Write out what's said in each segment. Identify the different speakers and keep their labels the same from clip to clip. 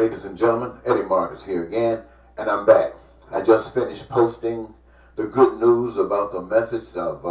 Speaker 1: ladies and gentlemen, Eddie Marcus here again, and I'm back. I just finished posting the good news about the message of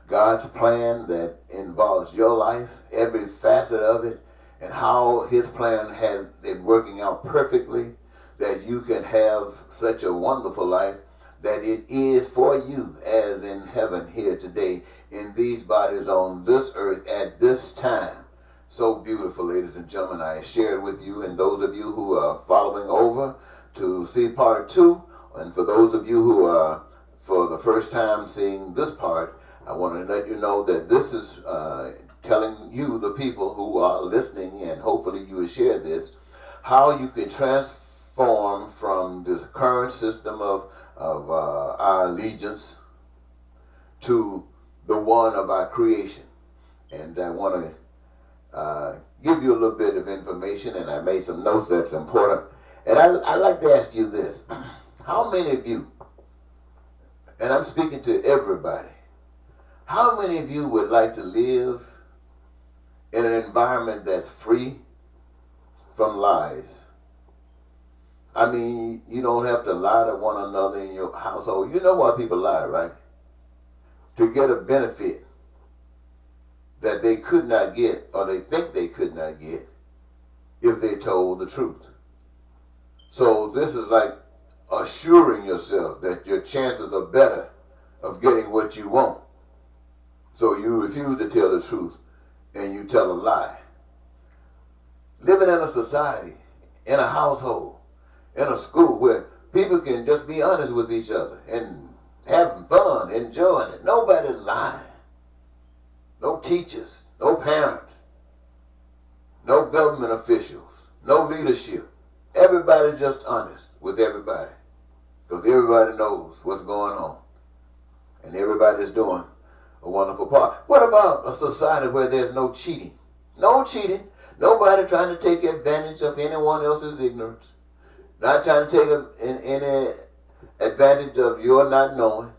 Speaker 1: God's plan that involves your life, every facet of it, and how His plan has been working out perfectly, that you can have such a wonderful life, that it is for you as in heaven here today, in these bodies on this earth at this time. So beautiful, ladies and gentlemen. I shared with you, and those of you who are following over to see part 2, and for those of you who are for the first time seeing this part, I want to let you know that this is telling you, the people who are listening, and hopefully you will share this, how you can transform from this current system of our allegiance to the one of our creation. And I want to give you a little bit of information, and I made some notes that's important. And I'd like to ask you this. How many of you, and I'm speaking to everybody, how many of you would like to live in an environment that's free from lies? I mean, you don't have to lie to one another in your household. You know why people lie, right? To get a benefit that they could not get, or they think they could not get, if they told the truth. So this is like assuring yourself that your chances are better of getting what you want. So you refuse to tell the truth and you tell a lie. Living in a society, in a household, in a school where people can just be honest with each other and having fun, enjoying it. Nobody's lying. No teachers, no parents, no government officials, no leadership. Everybody's just honest with everybody, because everybody knows what's going on, and everybody's doing a wonderful part. What about a society where there's no cheating? No cheating. Nobody trying to take advantage of anyone else's ignorance. Not trying to take any advantage of your not knowing.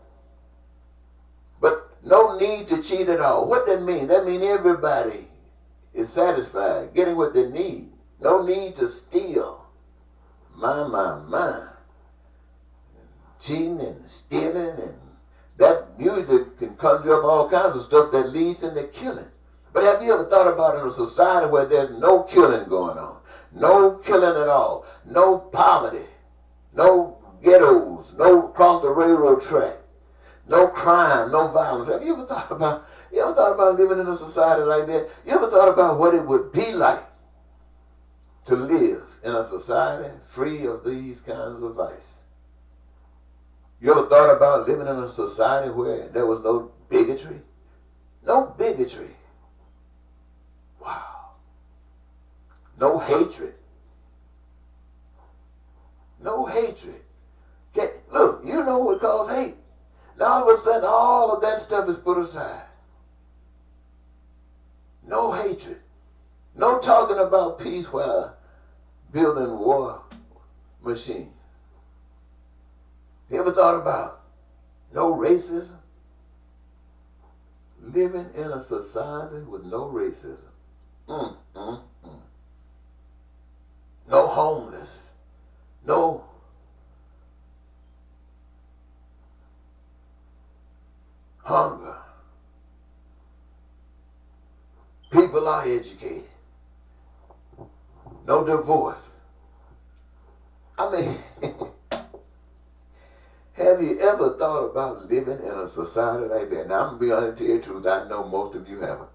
Speaker 1: But no need to cheat at all. What that mean? That means everybody is satisfied, getting what they need. No need to steal. My. Cheating and stealing, and that music can conjure up all kinds of stuff that leads into killing. But have you ever thought about in a society where there's no killing going on? No killing at all. No poverty. No ghettos. No across the railroad track. No crime, no violence. Have you ever thought about living in a society like that? You ever thought about what it would be like to live in a society free of these kinds of vice? You ever thought about living in a society where there was no bigotry? No bigotry. Wow. No hatred. No hatred. Look, you know what causes hate. Now all of a sudden, all of that stuff is put aside. No hatred. No talking about peace while building war machines. You ever thought about no racism? Living in a society with no racism. No homeless. No hunger. People are educated. No divorce. I mean, have you ever thought about living in a society like that? Now, I'm going to be honest to you the truth. I know most of you haven't.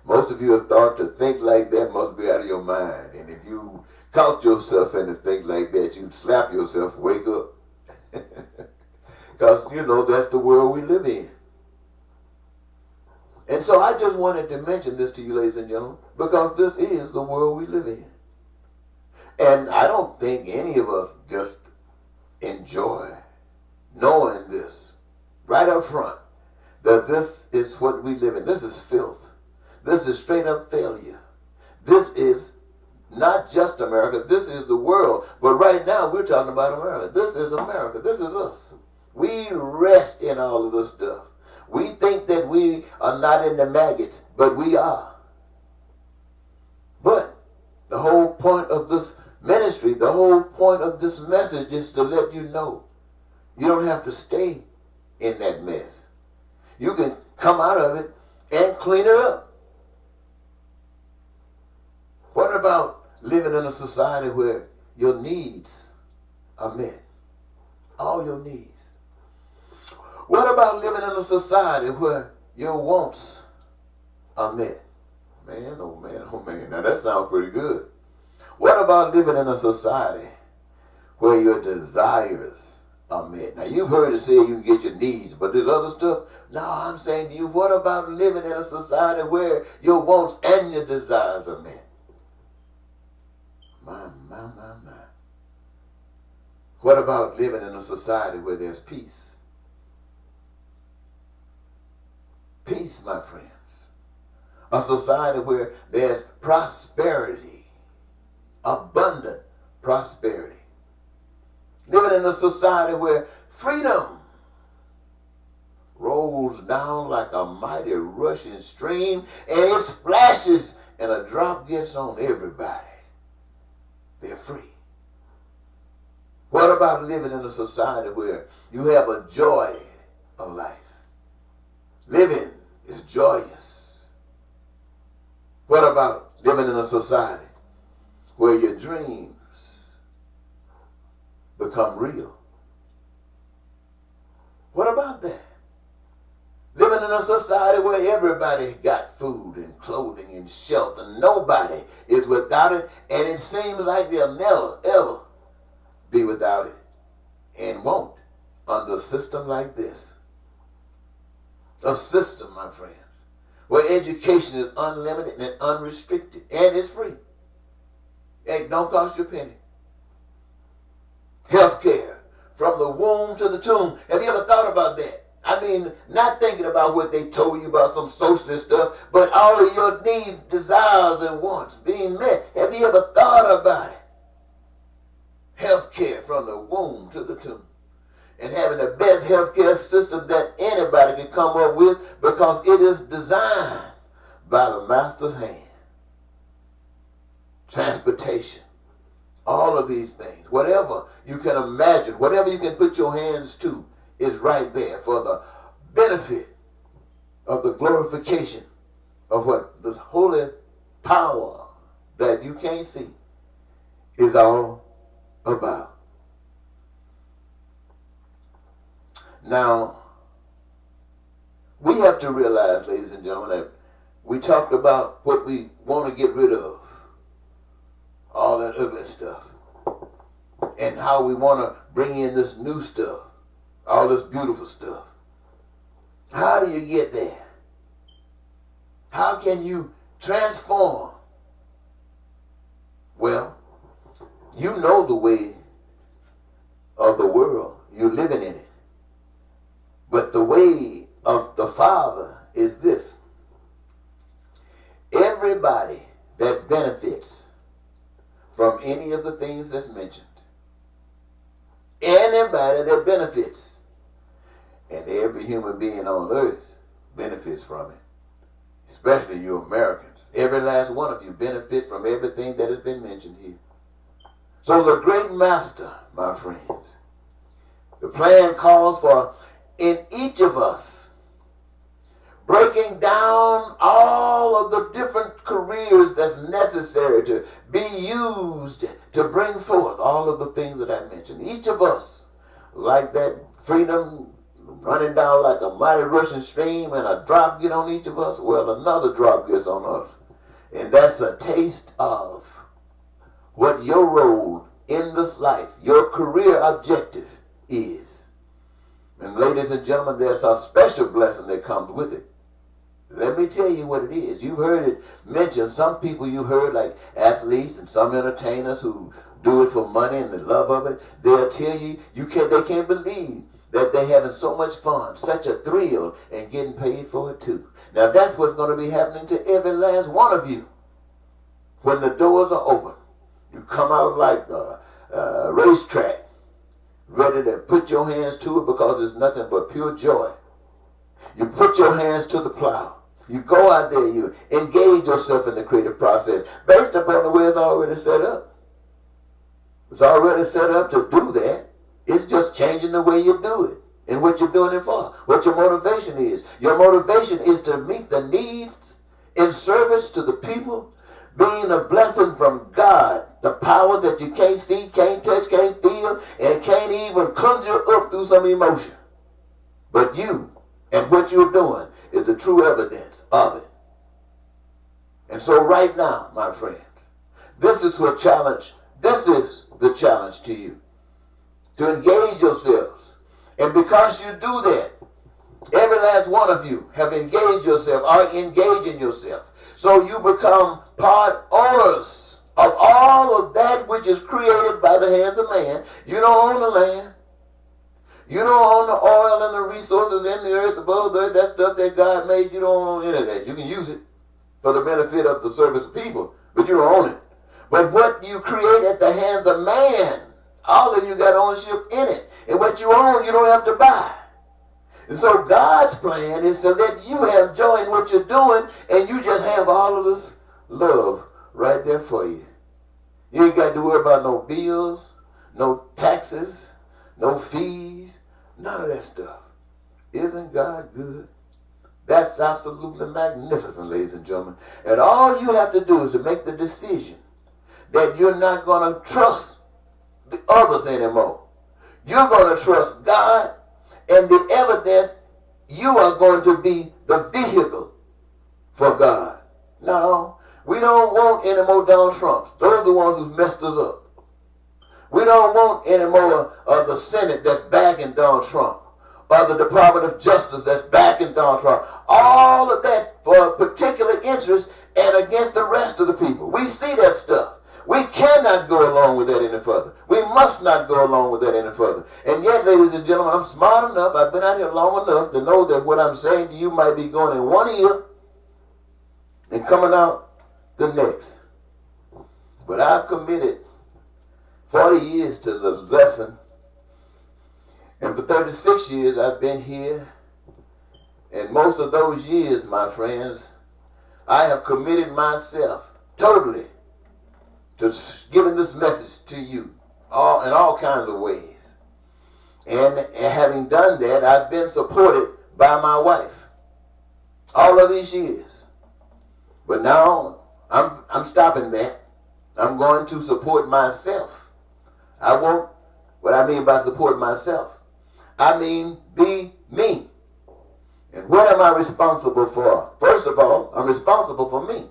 Speaker 1: Most of you have thought to think like that must be out of your mind. And if you caught yourself in to think like that, you'd slap yourself, wake up. Because, you know, that's the world we live in. And so I just wanted to mention this to you, ladies and gentlemen, because this is the world we live in. And I don't think any of us just enjoy knowing this right up front, that this is what we live in. This is filth. This is straight up failure. This is not just America. This is the world. But right now we're talking about America. This is America. This is us. We rest in all of this stuff. We think that we are not in the maggots, but we are. But the whole point of this ministry, the whole point of this message is to let you know you don't have to stay in that mess. You can come out of it and clean it up. What about living in a society where your needs are met? All your needs. What about living in a society where your wants are met? Man, oh man, oh man. Now that sounds pretty good. What about living in a society where your desires are met? Now you've heard it say you can get your needs, but there's other stuff. No, I'm saying to you, what about living in a society where your wants and your desires are met? My. What about living in a society where there's peace? Peace, my friends. A society where there's prosperity, abundant prosperity. Living in a society where freedom rolls down like a mighty rushing stream and it splashes and a drop gets on everybody. They're free. What about living in a society where you have a joy of life? Living is joyous. What about living in a society where your dreams become real? What about that? Living in a society where everybody got food and clothing and shelter. Nobody is without it, and it seems like they'll never, ever be without it and won't under a system like this. A system, my friends, where education is unlimited and unrestricted and it's free. It don't cost you a penny. Health care from the womb to the tomb. Have you ever thought about that? I mean, not thinking about what they told you about some socialist stuff, but all of your needs, desires, and wants being met. Have you ever thought about it? Health care from the womb to the tomb. And having the best health care system that anybody can come up with because it is designed by the master's hand. Transportation. All of these things. Whatever you can imagine, whatever you can put your hands to is right there for the benefit of the glorification of what this holy power that you can't see is all about. Now, we have to realize, ladies and gentlemen, that we talked about what we want to get rid of, all that ugly stuff, and how we want to bring in this new stuff, all this beautiful stuff. How do you get there? How can you transform? Well, you know the way of the world. You're living in it. But the way of the Father is this. Everybody that benefits from any of the things that's mentioned, anybody that benefits, and every human being on earth benefits from it, especially you Americans. Every last one of you benefit from everything that has been mentioned here. So the great master, my friends, the plan calls for in each of us breaking down all of the different careers that's necessary to be used to bring forth all of the things that I mentioned. Each of us, like that freedom running down like a mighty rushing stream and a drop get on each of us, well, another drop gets on us. And that's a taste of what your role in this life, your career objective is. And ladies and gentlemen, there's a special blessing that comes with it. Let me tell you what it is. You've heard it mentioned. Some people you heard, like athletes and some entertainers who do it for money and the love of it, they'll tell you, they can't believe that they're having so much fun, such a thrill, and getting paid for it too. Now that's what's going to be happening to every last one of you. When the doors are open, you come out like a racetrack, ready to put your hands to it because it's nothing but pure joy. You put your hands to the plow. You go out there, you engage yourself in the creative process based upon the way it's already set up. It's already set up to do that. It's just changing the way you do it and what you're doing it for, what your motivation is. Your motivation is to meet the needs in service to the people, being a blessing from God, the power that you can't see, can't touch, can't feel, and can't even conjure up through some emotion. But you and what you're doing is the true evidence of it. And so right now, my friends, this is the challenge to you, to engage yourselves. And because you do that, every last one of you have engaged yourself, are engaging yourself. So you become part owners of all of that which is created by the hands of man. You don't own the land. You don't own the oil and the resources in the earth, above the earth, that stuff that God made. You don't own any of that. You can use it for the benefit of the service of people, but you don't own it. But what you create at the hands of man, all of you got ownership in it. And what you own, you don't have to buy. And so God's plan is to let you have joy in what you're doing, and you just have all of this love right there for you. You ain't got to worry about no bills, no taxes, no fees, none of that stuff. Isn't God good? That's absolutely magnificent, ladies and gentlemen. And all you have to do is to make the decision that you're not going to trust the others anymore. You're going to trust God, and the evidence, you are going to be the vehicle for God. No, we don't want any more Donald Trumps. Those are the ones who messed us up. We don't want any more of the Senate that's backing Donald Trump, or the Department of Justice that's backing Donald Trump. All of that for a particular interest and against the rest of the people. We see that stuff. We cannot go along with that any further. We must not go along with that any further. And yet, ladies and gentlemen, I'm smart enough, I've been out here long enough to know that what I'm saying to you might be going in one ear and coming out the next. But I've committed 40 years to the lesson, and for 36 years I've been here, and most of those years, my friends, I have committed myself totally to giving this message to you in all kinds of ways. And having done that, I've been supported by my wife all of these years. But now I'm stopping that. I'm going to support myself. What I mean by support myself, I mean be me. And what am I responsible for? First of all, I'm responsible for me.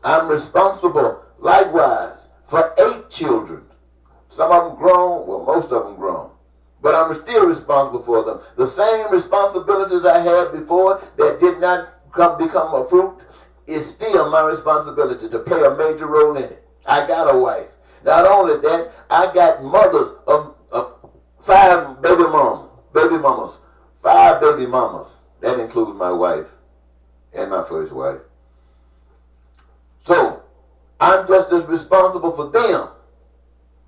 Speaker 1: I'm responsible likewise for 8 children. Some of them grown, well, most of them grown. But I'm still responsible for them. The same responsibilities I had before that did not become a fruit is still my responsibility to play a major role in it. I got a wife. Not only that, I got mothers of 5 baby mamas. 5 baby mamas. That includes my wife and my first wife. So, I'm just as responsible for them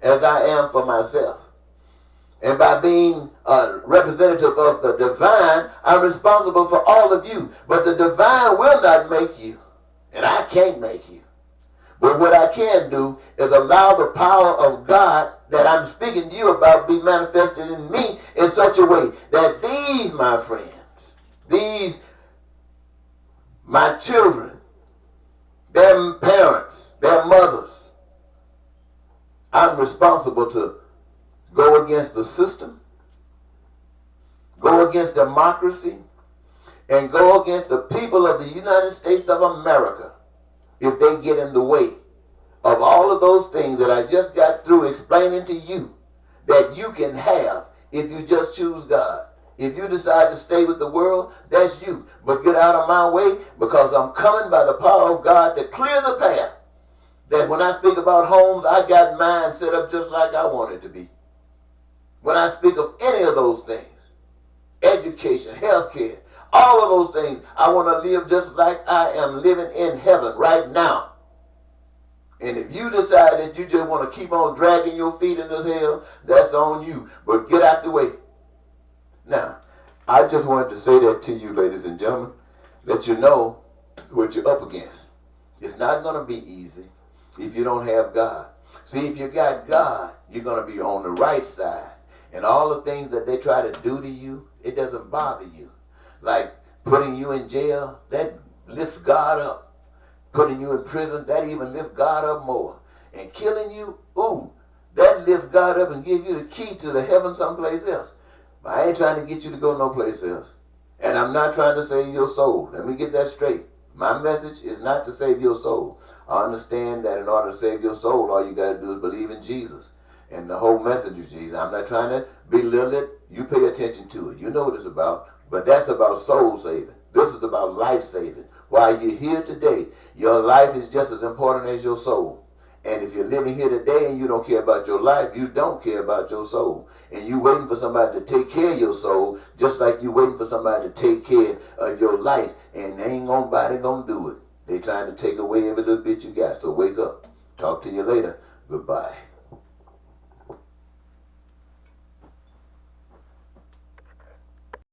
Speaker 1: as I am for myself. And by being a representative of the divine, I'm responsible for all of you. But the divine will not make you, and I can't make you. But what I can do is allow the power of God that I'm speaking to you about be manifested in me in such a way that these, my friends, these, my children, their parents, their mothers, I'm responsible to go against the system, go against democracy, and go against the people of the United States of America if they get in the way of all of those things that I just got through explaining to you that you can have if you just choose God. If you decide to stay with the world, that's you. But get out of my way, because I'm coming by the power of God to clear the path. That when I speak about homes, I got mine set up just like I want it to be. When I speak of any of those things, education, healthcare, all of those things, I want to live just like I am living in heaven right now. And if you decide that you just want to keep on dragging your feet in this hell, that's on you. But get out the way. Now, I just wanted to say that to you, ladies and gentlemen, that you know what you're up against. It's not going to be easy if you don't have God. See, if you got God, you're going to be on the right side. And all the things that they try to do to you, it doesn't bother you. Like putting you in jail, that lifts God up. Putting you in prison, that even lifts God up more. And killing you, ooh, that lifts God up and gives you the key to the heaven someplace else. But I ain't trying to get you to go no place else. And I'm not trying to save your soul. Let me get that straight. My message is not to save your soul. I understand that in order to save your soul, all you got to do is believe in Jesus. And the whole message of Jesus. I'm not trying to belittle it. You pay attention to it. You know what it's about. But that's about soul saving. This is about life saving. While you're here today, your life is just as important as your soul. And if you're living here today and you don't care about your life, you don't care about your soul. And you waiting for somebody to take care of your soul, just like you waiting for somebody to take care of your life. And ain't nobody gonna do it. They trying to take away every little bit you got. So wake up. Talk to you later. Goodbye.